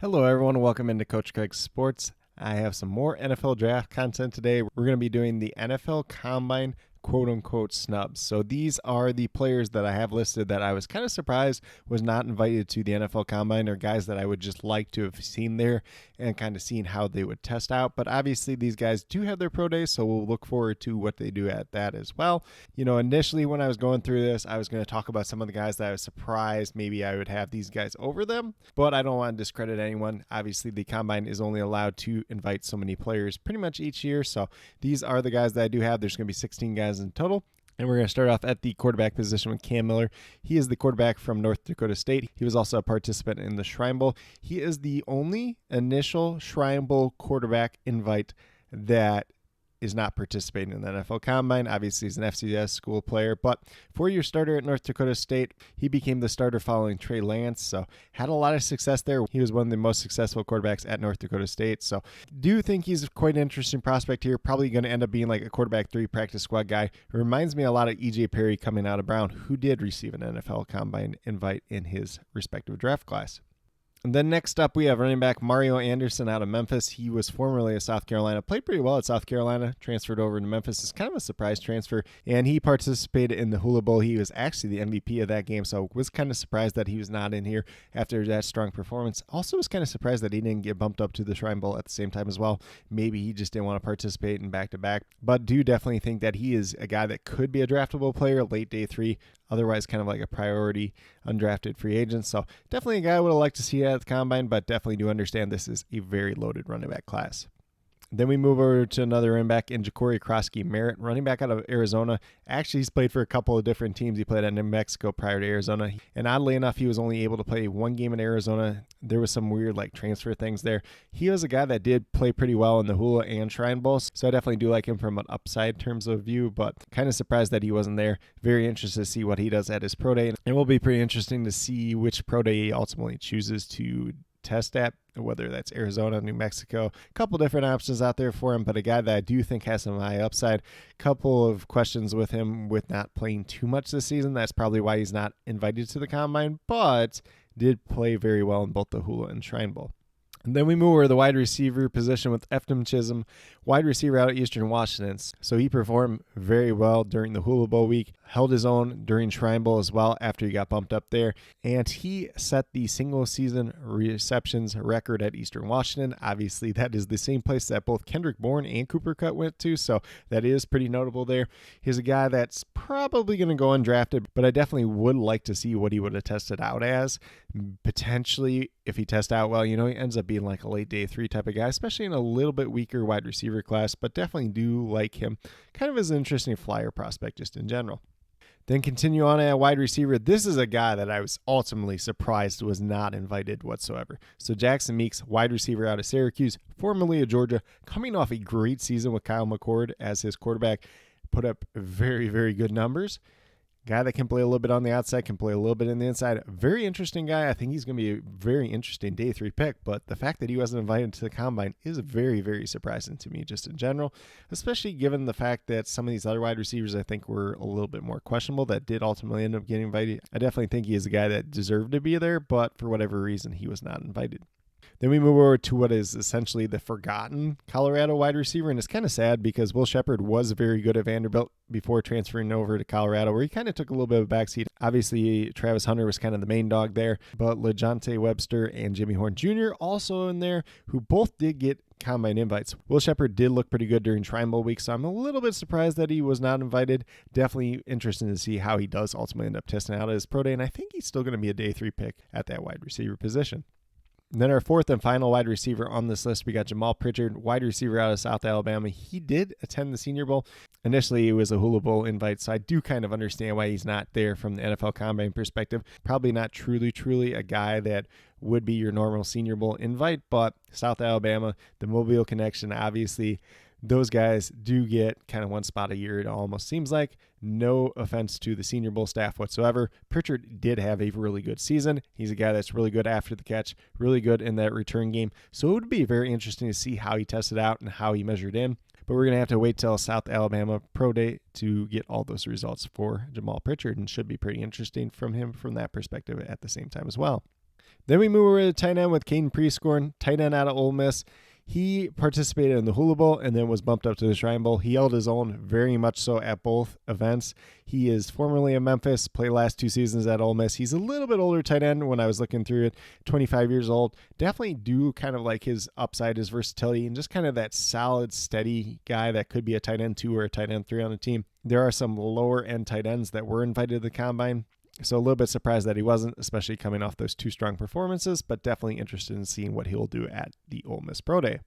Hello, everyone. Welcome into Coach Craig's Sports. I have some more NFL draft content today. We're going to be doing the NFL Combine quote-unquote snubs. So these are the players that I have listed that I was kind of surprised was not invited to the NFL Combine, or guys that I would just like to have seen there and kind of seen how they would test out. But obviously these guys do have their pro days, so we'll look forward to what they do at that as well. You know, initially when I was going through this, I was going to talk about some of the guys that I was surprised maybe I would have these guys over them, but I don't want to discredit anyone. Obviously the Combine is only allowed to invite so many players pretty much each year, so these are the guys that I do have. There's going to be 16 guys in total. And we're going to start off at the quarterback position with Cam Miller. He is the quarterback from North Dakota State. He was also a participant in the Shrine Bowl. He is the only initial Shrine Bowl quarterback invite that is not participating in the NFL Combine. Obviously, he's an FCS school player, but four-year starter at North Dakota State. He became the starter following Trey Lance, so had a lot of success there. He was one of the most successful quarterbacks at North Dakota State, so do think he's quite an interesting prospect here. Probably going to end up being like a quarterback 3 practice squad guy. It reminds me a lot of EJ Perry coming out of Brown, who did receive an NFL Combine invite in his respective draft class. And then next up, we have running back Mario Anderson out of Memphis. He was formerly of South Carolina, played pretty well at South Carolina, transferred over to Memphis. It's kind of a surprise transfer, and he participated in the Hula Bowl. He was actually the MVP of that game, so was kind of surprised that he was not in here after that strong performance. Also was kind of surprised that he didn't get bumped up to the Shrine Bowl at the same time as well. Maybe he just didn't want to participate in back-to-back, but do definitely think that he is a guy that could be a draftable player late day 3, otherwise kind of like a priority undrafted free agent. So definitely a guy I would have liked to see at the Combine, but definitely do understand this is a very loaded running back class. Then we move over to another running back in Jacory Croskey-Merritt, running back out of Arizona. Actually, he's played for a couple of different teams. He played at New Mexico prior to Arizona. And oddly enough, he was only able to play one game in Arizona. There was some weird transfer things there. He was a guy that did play pretty well in the Hula and Shrine Bowl. So I definitely do like him from an upside terms of view, but kind of surprised that he wasn't there. Very interested to see what he does at his pro day. And it will be pretty interesting to see which pro day he ultimately chooses to test at, whether that's Arizona, New Mexico. A couple different options out there for him, but a guy that I do think has some high upside. Couple of questions with him with not playing too much this season. That's probably why he's not invited to the Combine, but did play very well in both the Hula and Shrine Bowl. And then we move over to the wide receiver position with Efton Chism, wide receiver out of Eastern Washington. So he performed very well during the Hula Bowl week, held his own during Shrine Bowl as well after he got bumped up there. And he set the single season receptions record at Eastern Washington. Obviously, that is the same place that both Kendrick Bourne and Cooper Kupp went to, so that is pretty notable there. He's a guy that's probably going to go undrafted, but I definitely would like to see what he would have tested out as. Potentially, if he tests out well, he ends up being like a late day 3 type of guy, especially in a little bit weaker wide receiver class, but definitely do like him kind of as an interesting flyer prospect just in general. Then continue on at wide receiver. This is a guy that I was ultimately surprised was not invited whatsoever. So Jackson Meeks, wide receiver out of Syracuse, formerly of Georgia, coming off a great season with Kyle McCord as his quarterback, put up very, very good numbers. Guy that can play a little bit on the outside, can play a little bit in the inside. Very interesting guy. I think he's going to be a very interesting day 3 pick, but the fact that he wasn't invited to the Combine is very, very surprising to me just in general, especially given the fact that some of these other wide receivers I think were a little bit more questionable that did ultimately end up getting invited. I definitely think he is a guy that deserved to be there, but for whatever reason, he was not invited. Then we move over to what is essentially the forgotten Colorado wide receiver, and it's kind of sad because Will Sheppard was very good at Vanderbilt before transferring over to Colorado, where he kind of took a little bit of a backseat. Obviously, Travis Hunter was kind of the main dog there, but LeJohntay Webster and Jimmy Horn Jr. also in there, who both did get Combine invites. Will Sheppard did look pretty good during Shrine Bowl week, so I'm a little bit surprised that he was not invited. Definitely interested to see how he does ultimately end up testing out at his pro day, and I think he's still going to be a day 3 pick at that wide receiver position. And then our fourth and final wide receiver on this list, we got Jamaal Pritchett, wide receiver out of South Alabama. He did attend the Senior Bowl. Initially, it was a Hula Bowl invite, so I do kind of understand why he's not there from the NFL Combine perspective. Probably not truly a guy that would be your normal Senior Bowl invite, but South Alabama, the Mobile connection, obviously, those guys do get kind of one spot a year, it almost seems like. No offense to the Senior Bowl staff whatsoever. Pritchett did have a really good season. He's a guy that's really good after the catch, really good in that return game. So it would be very interesting to see how he tested out and how he measured in. But we're going to have to wait till South Alabama Pro Day to get all those results for Jamaal Pritchett, and should be pretty interesting from him from that perspective at the same time as well. Then we move over to tight end with Caden Prieskorn, tight end out of Ole Miss. He participated in the Hula Bowl and then was bumped up to the Shrine Bowl. He held his own very much so at both events. He is formerly in Memphis, played last 2 seasons at Ole Miss. He's a little bit older tight end when I was looking through it, 25 years old. Definitely do kind of like his upside, his versatility, and just kind of that solid, steady guy that could be a tight end 2 or a tight end 3 on a team. There are some lower end tight ends that were invited to the combine. So a little bit surprised that he wasn't, especially coming off those 2 strong performances, but definitely interested in seeing what he'll do at the Ole Miss Pro Day.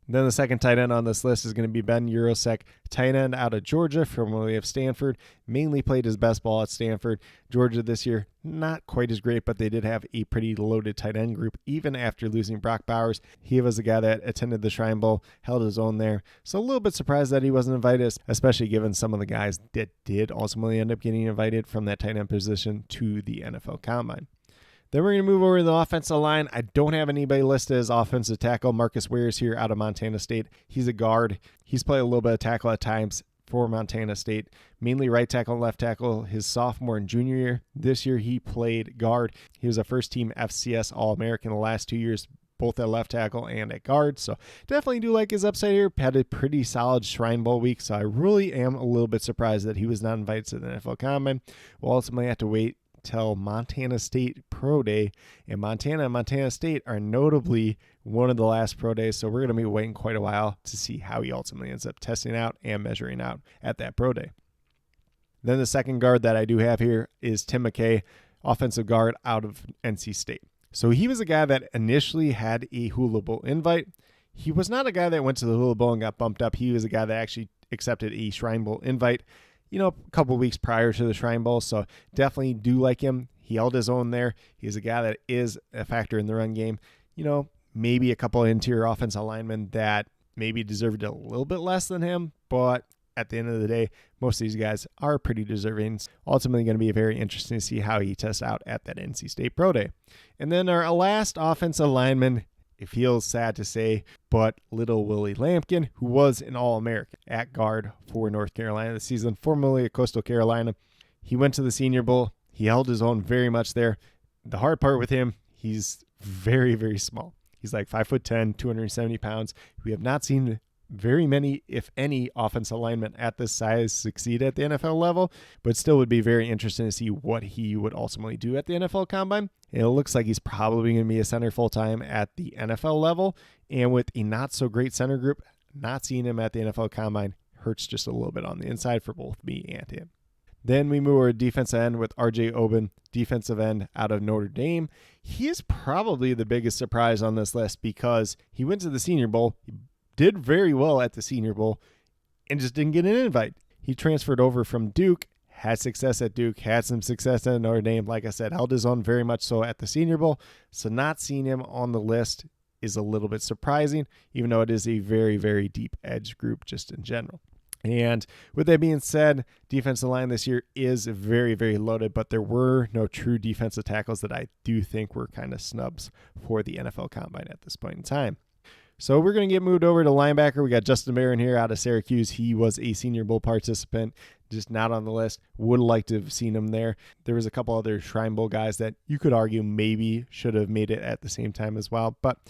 Then the second tight end on this list is going to be Ben Yurosek, tight end out of Georgia, formerly of Stanford. Mainly played his best ball at Stanford. Georgia this year, not quite as great, but they did have a pretty loaded tight end group, even after losing Brock Bowers. He was a guy that attended the Shrine Bowl, held his own there. So a little bit surprised that he wasn't invited, especially given some of the guys that did ultimately end up getting invited from that tight end position to the NFL Combine. Then we're going to move over to the offensive line. I don't have anybody listed as offensive tackle. Marcus Wehr is here out of Montana State. He's a guard. He's played a little bit of tackle at times for Montana State, mainly right tackle and left tackle his sophomore and junior year. This year he played guard. He was a first-team FCS All-American the last 2 years, both at left tackle and at guard. So definitely do like his upside here. Had a pretty solid Shrine Bowl week, so I really am a little bit surprised that he was not invited to the NFL Combine. We'll ultimately have to wait till Montana State Pro Day, and Montana State are notably one of the last pro days, so we're going to be waiting quite a while to see how he ultimately ends up testing out and measuring out at that pro day. Then the second guard that I do have here is Tim McKay, offensive guard out of NC State. So he was a guy that initially had a Hula Bowl invite. He was not a guy that went to the Hula Bowl and got bumped up. He was a guy that actually accepted a Shrine Bowl invite, a couple weeks prior to the Shrine Bowl. So definitely do like him. He held his own there. He's a guy that is a factor in the run game. Maybe a couple of interior offensive linemen that maybe deserved a little bit less than him, but at the end of the day, most of these guys are pretty deserving. It's ultimately going to be very interesting to see how he tests out at that NC State Pro Day. And then our last offensive lineman, it feels sad to say, but little Willie Lampkin, who was an All-American at guard for North Carolina this season, formerly at Coastal Carolina. He went to the Senior Bowl. He held his own very much there. The hard part with him, he's very, very small. He's like 5'10", 270 pounds. We have not seen very many, if any, offensive linemen at this size succeed at the NFL level, but still would be very interesting to see what he would ultimately do at the NFL Combine. And it looks like he's probably going to be a center full-time at the NFL level, and with a not-so-great center group, not seeing him at the NFL Combine hurts just a little bit on the inside for both me and him. Then we move over to defensive end with RJ Oben, defensive end out of Notre Dame. He is probably the biggest surprise on this list because he went to the Senior Bowl, he did very well at the Senior Bowl, and just didn't get an invite. He transferred over from Duke, had success at Duke, had some success at Notre Dame. Like I said, held his own very much so at the Senior Bowl. So not seeing him on the list is a little bit surprising, even though it is a very, very deep edge group just in general. And with that being said, defensive line this year is very, very loaded, but there were no true defensive tackles that I do think were kind of snubs for the NFL Combine at this point in time. So we're going to get moved over to linebacker. We got Justin Barron here out of Syracuse. He was a Senior Bowl participant, just not on the list. Would like to have seen him there. There was a couple other Shrine Bowl guys that you could argue maybe should have made it at the same time as well. But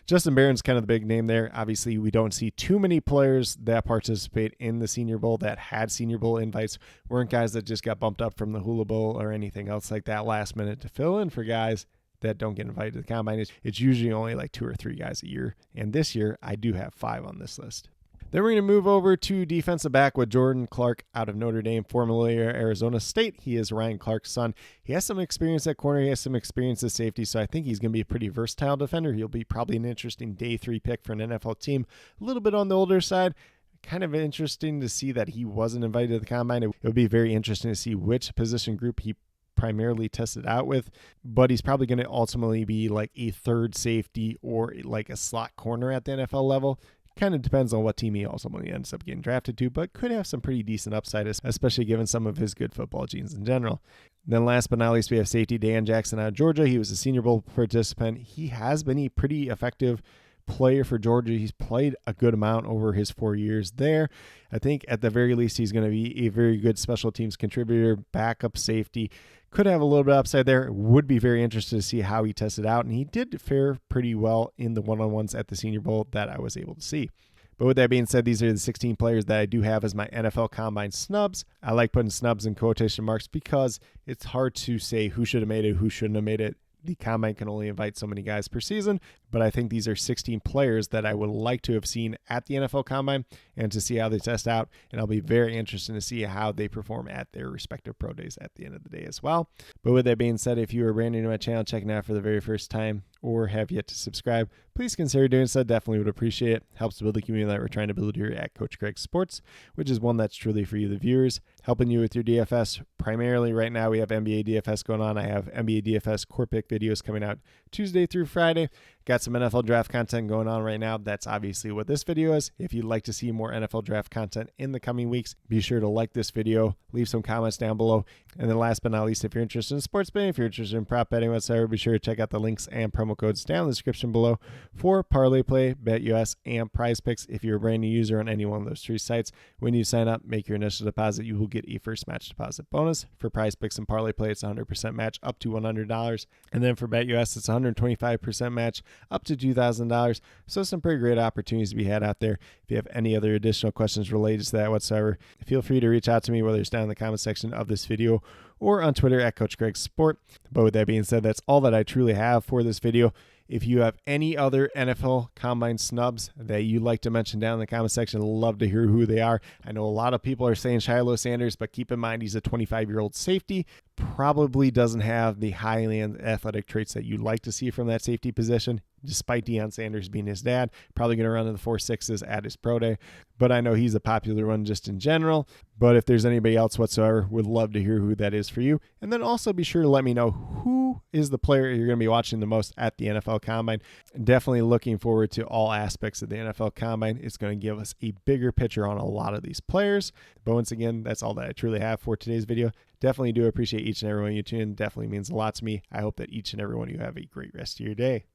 Justin Barron's kind of the big name there. Obviously, we don't see too many players that participate in the Senior Bowl that had Senior Bowl invites. Weren't guys that just got bumped up from the Hula Bowl or anything else like that last minute to fill in for guys that don't get invited to the Combine. It's usually only like 2 or 3 guys a year. And this year, I do have 5 on this list. Then we're going to move over to defensive back with Jordan Clark out of Notre Dame, formerly Arizona State. He is Ryan Clark's son. He has some experience at corner. He has some experience at safety, so I think he's going to be a pretty versatile defender. He'll be probably an interesting day 3 pick for an NFL team. A little bit on the older side. Kind of interesting to see that he wasn't invited to the Combine. It would be very interesting to see which position group he primarily tested out with, but he's probably going to ultimately be like a third safety or like a slot corner at the NFL level. Kind of depends on what team he ultimately ends up getting drafted to, but could have some pretty decent upside, especially given some of his good football genes in general. Then last but not least, we have safety Dan Jackson out of Georgia. He was a Senior Bowl participant. He has been a pretty effective player for Georgia. He's played a good amount over his 4 years there. I think at the very least, he's going to be a very good special teams contributor, backup safety, could have a little bit of upside there. Would be very interested to see how he tested out, and he did fare pretty well in the one-on-ones at the Senior Bowl that I was able to see. But with that being said, these are the 16 players that I do have as my NFL Combine snubs. I like putting snubs in quotation marks because it's hard to say who should have made it, who shouldn't have made it. The Combine can only invite so many guys per season, but I think these are 16 players that I would like to have seen at the NFL Combine and to see how they test out, and I'll be very interested to see how they perform at their respective pro days at the end of the day as well. But with that being said, if you are brand new to my channel, checking out for the very first time, or have yet to subscribe, please consider doing so. Definitely would appreciate it. Helps to build the community that we're trying to build here at Coach Craig Sports, which is one that's truly for you, the viewers, helping you with your DFS. Primarily right now, we have NBA DFS going on. I have NBA DFS core pick videos coming out Tuesday through Friday. Got some NFL draft content going on right now. That's obviously what this video is. If you'd like to see more NFL draft content in the coming weeks, be sure to like this video, leave some comments down below. And then last but not least, if you're interested in sports betting, if you're interested in prop betting whatsoever, be sure to check out the links and promo codes down in the description below for Parlay Play, BetUS, and Prize Picks. If you're a brand new user on any one of those three sites, when you sign up, make your initial deposit, you will get a first match deposit bonus. For Prize Picks and Parlay Play, it's 100% match up to $100. And then for BetUS, it's 125% match up to $2,000. So some pretty great opportunities to be had out there. If you have any other additional questions related to that whatsoever, feel free to reach out to me, whether it's down in the comment section of this video or on Twitter at Coach Craig Sport. But with that being said, that's all that I truly have for this video. If you have any other NFL Combine snubs that you'd like to mention down in the comment section, I'd love to hear who they are. I know a lot of people are saying Shiloh Sanders, but keep in mind he's a 25-year-old safety. Probably doesn't have the highly athletic traits that you'd like to see from that safety position, despite Deion Sanders being his dad. Probably going to run in the 4.6s at his pro day, but I know he's a popular one just in general. But if there's anybody else whatsoever, would love to hear who that is for you. And then also be sure to let me know who is the player you're going to be watching the most at the NFL Combine. Definitely looking forward to all aspects of the NFL Combine. It's going to give us a bigger picture on a lot of these players. But once again, that's all that I truly have for today's video. Definitely do appreciate each and every one of you tuning in. Definitely means a lot to me. I hope that each and every one of you have a great rest of your day.